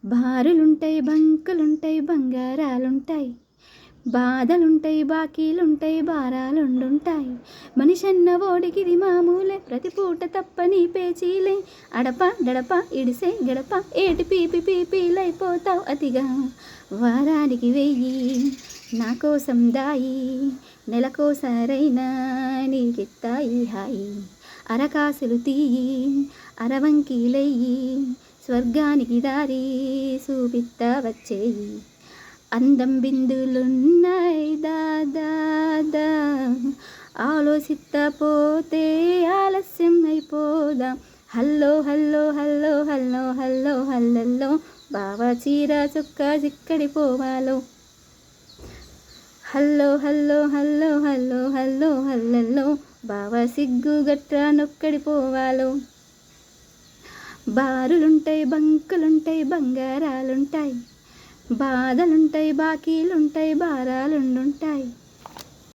బారులుంటాయి బంకులుంటాయి బంగారాలుంటాయి, బాధలుంటాయి బాకీలుంటాయి భారాలుండుంటాయి. మనిషన్న ఓడికిది మామూలే, ప్రతి పూట తప్పని పేచీలే. అడప గడప ఇడిసే గడప ఏటి పీపి పీపీలైపోతావు అతిగా. వారానికి 1000 నా కోసం దాయి, నెలకోసారైనా నీకిత్తాయి హాయి. అరకాసులు తీయి అరవంకీలెయ్యి, స్వర్గానికి దారి చూపిత్తా వచ్చేయి. అందం బిందులున్నాయి దాదా, ఆలోచిత్తా పోతే ఆలస్యం అయిపోదా. Hello hello hello hello hello హల్లల్లో, బావా చీర చుక్క చిక్కడి పోవాలో. Hello hello hello hello hello హల్లల్లో, బావా సిగ్గు గట్రా నొక్కడి పోవాలో. బారులుంటాయి బంకులుంటాయి బంగారాలుంటాయి, బాధలుంటాయి బాకీలుంటాయి భారాలుండుంటాయి.